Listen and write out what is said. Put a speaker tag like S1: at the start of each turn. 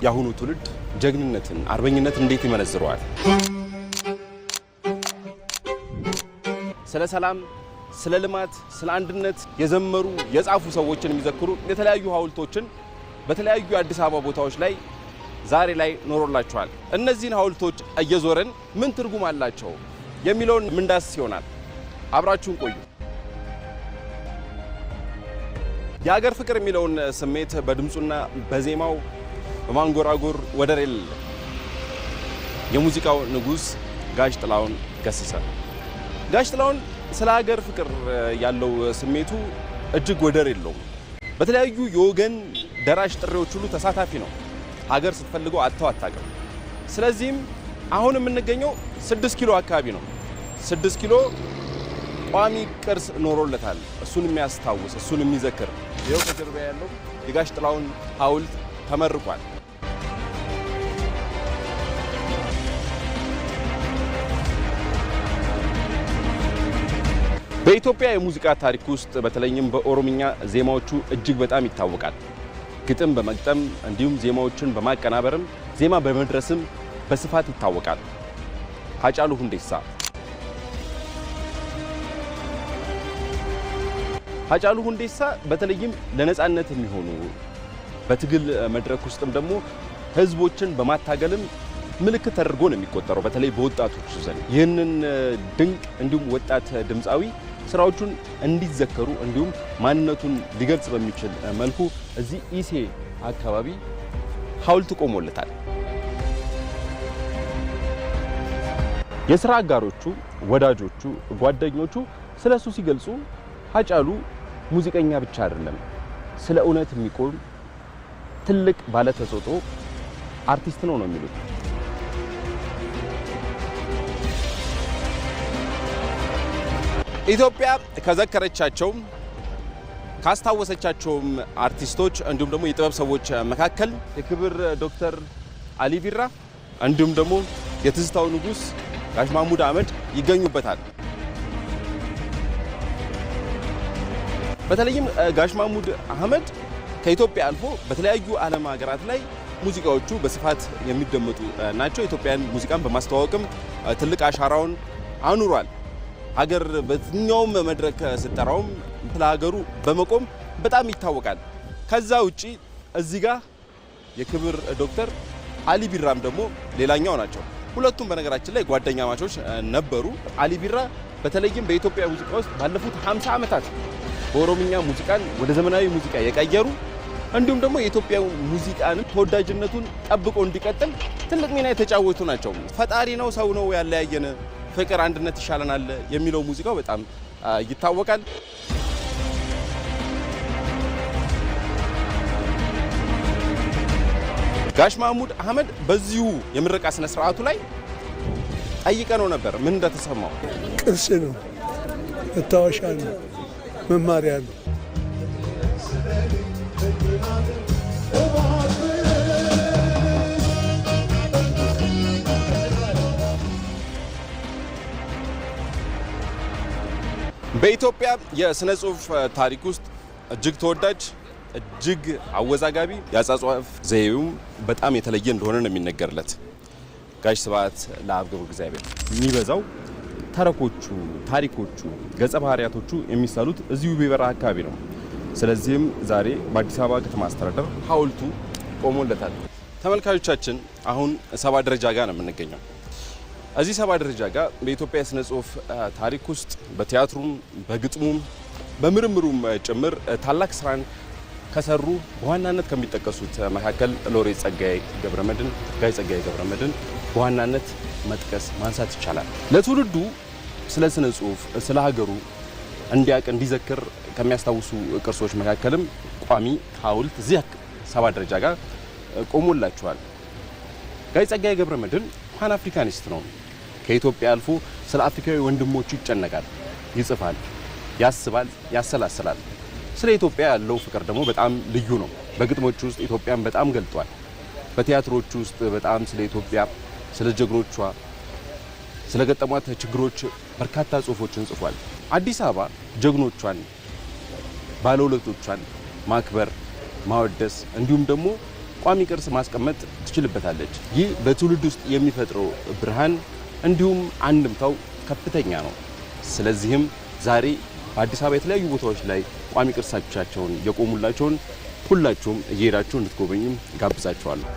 S1: ያሁኑ ትውልድ ጀግንነትን አርበኝነት እንዴት ይመነዝረዋል? ስለ ሰላም፣ ስለ ልማት፣ ስለ አንድነት የዘመሩ የጻፉ ሰዎችን የሚዘክሩ የተለያዩ ሐውልቶችን በተለያዩ የአዲስ አበባ ቦታዎች ላይ ዛሬ ላይ ኖሮላቸዋል። እነዚህን ሐውልቶች እየዞረን ምን ትርጉም አላቸው የሚለውን ምንዳስስ ይሆናል። አብራችሁን ቆዩ። የሀገር ፍቅር የሚለውን ስሜት በድምጹና በዜማው በማንጎራጎር ወደር የሌለ የሙዚቃው ንጉስ ጋሽ ጥላሁን ገሰሰ። ጋሽ ጥላሁን ስለ ሀገር ፍቅር ያለው ስሜቱ እጅግ ወደር የለውም። በተለያዩ የወገን ደራሽ ጥሪዎች ሁሉ ተሳታፊ ነው። ሀገር ስትፈልገው አጥተው አታውቅም። ስለዚህም አሁን የምንገኘው 6 ኪሎ አካባቢ ነው። 6 ኪሎ ቋሚ ቅርስ ኖሮለታል። እሱን የሚያስታውስ እሱን የሚዘክር ይኸው ከጀርባ ያለው የጋሽ ጥላሁን ሐውልት ተመርቋል። በኢትዮጵያ የሙዚቃ ታሪክ ውስጥ በተለይም በኦሮምኛ ዜማዎቹ እጅግ በጣም ይታወቃል። ግጥም በመግጠም እንዲሁም ዜማዎችን በማቀናበርም ዜማ በመድረስም በስፋት ይታወቃል። ሃጫሉ ሁንዴሳ ሃጫሉ ሁንዴሳ በተለይም ለነጻነት የሚሆኑ በትግል መድረክ ውስጥም ደግሞ ህዝቦችን በማታገልም ምልክት ተደርጎ ነው የሚቆጠረው፣ በተለይ በወጣቶች ዘንድ። ይህንን ድንቅ እንዲሁም ወጣት ድምፃዊ ስራዎቹን እንዲዘከሩ እንዲሁም ማንነቱን ሊገልጽ በሚችል መልኩ እዚህ ኢሴ አካባቢ ሐውልት ቆሞለታል። የሥራ አጋሮቹ፣ ወዳጆቹ፣ ጓደኞቹ ስለሱ ሲገልጹ ሃጫሉ ሙዚቀኛ ብቻ አይደለም፣ ስለ እውነት የሚቆም ትልቅ ባለተሰጥኦ አርቲስት ነው የሚሉት። ኢትዮጵያ ከዘከረቻቸው ካስታወሰቻቸውም አርቲስቶች እንዲሁም ደግሞ የጥበብ ሰዎች መካከል የክብር ዶክተር አሊ ቢራ እንዲሁም ደግሞ የትዝታው ንጉስ ጋሽ ማሙድ አህመድ ይገኙበታል። በተለይም ጋሽ ማሙድ አህመድ ከኢትዮጵያ አልፎ በተለያዩ ዓለም ሀገራት ላይ ሙዚቃዎቹ በስፋት የሚደመጡ ናቸው። ኢትዮጵያን ሙዚቃን በማስተዋወቅም ትልቅ አሻራውን አኑሯል። ሀገር በየትኛውም መድረክ ስትጠራውም ለሀገሩ በመቆም በጣም ይታወቃል። ከዛ ውጪ እዚህ ጋር የክብር ዶክተር አሊ ቢራም ደግሞ ሌላኛው ናቸው። ሁለቱም በነገራችን ላይ ጓደኛ ማቾች ነበሩ። አሊ ቢራ በተለይም በኢትዮጵያ ሙዚቃ ውስጥ ባለፉት 50 ዓመታት በኦሮምኛ ሙዚቃን ወደ ዘመናዊ ሙዚቃ የቀየሩ እንዲሁም ደግሞ የኢትዮጵያ ሙዚቃን ተወዳጅነቱን ጠብቆ እንዲቀጥል ትልቅ ሚና የተጫወቱ ናቸው። ፈጣሪ ነው ሰው ነው ያለያየን፣ ፍቅር አንድነት ይሻለናል የሚለው ሙዚቃው በጣም ይታወቃል። ጋሽ ማሙድ አህመድ በዚሁ የምረቃ ስነ ስርዓቱ ላይ ጠይቀነው ነበር ምን እንደተሰማው።
S2: ቅርስ ነው፣ መታወሻ ነው፣ መማሪያ ነው።
S1: በኢትዮጵያ የስነ ጽሁፍ ታሪክ ውስጥ እጅግ ተወዳጅ እጅግ አወዛጋቢ የአጻጻፍ ዘይቤውም በጣም የተለየ እንደሆነ ነው የሚነገርለት ጋሽ ስብሐት ለአብ ገብረ እግዚአብሔር። የሚበዛው ተረኮቹ፣ ታሪኮቹ፣ ገጸ ባህሪያቶቹ የሚሳሉት እዚሁ ቢበራ አካባቢ ነው። ስለዚህም ዛሬ በአዲስ አበባ ከተማ አስተዳደር ሐውልቱ ቆሞለታል። ተመልካቾቻችን አሁን 7 ደረጃ ጋር ነው የምንገኘው። እዚህ 7 ደረጃ ጋር በኢትዮጵያ የስነ ጽሁፍ ታሪክ ውስጥ በቲያትሩም በግጥሙም በምርምሩም ጭምር ታላቅ ስራን ከሰሩ በዋናነት ከሚጠቀሱት መካከል ሎሬት ጸጋዬ ገብረመድህን፣ ጋሽ ጸጋዬ ገብረመድህን በዋናነት መጥቀስ ማንሳት ይቻላል። ለትውልዱ ስለ ስነ ጽሁፍ ስለ ሀገሩ እንዲያውቅ እንዲዘክር ከሚያስታውሱ ቅርሶች መካከልም ቋሚ ሐውልት እዚህ 7 ደረጃ ጋር ቆሞላቸዋል። ጋሽ ጸጋዬ ገብረመድህን ፓን አፍሪካኒስት ነው። ከኢትዮጵያ አልፎ ስለ አፍሪካዊ ወንድሞቹ ይጨነቃል፣ ይጽፋል፣ ያስባል፣ ያሰላስላል። ስለ ኢትዮጵያ ያለው ፍቅር ደግሞ በጣም ልዩ ነው። በግጥሞቹ ውስጥ ኢትዮጵያን በጣም ገልጧል። በቲያትሮቹ ውስጥ በጣም ስለ ኢትዮጵያ፣ ስለ ጀግኖቿ፣ ስለ ገጠሟት ችግሮች በርካታ ጽሁፎችን ጽፏል። አዲስ አበባ ጀግኖቿን ባለውለቶቿን ማክበር ማወደስ እንዲሁም ደግሞ ቋሚ ቅርስ ማስቀመጥ ትችልበታለች። ይህ በትውልድ ውስጥ የሚፈጥረው ብርሃን እንዲሁም አንድምታው ከፍተኛ ነው። ስለዚህም ዛሬ በአዲስ አበባ የተለያዩ ቦታዎች ላይ ቋሚ ቅርሶቻቸውን የቆሙላቸውን ሁላችሁም እየሄዳችሁ እንድትጎበኙ ጋብዛችኋለሁ።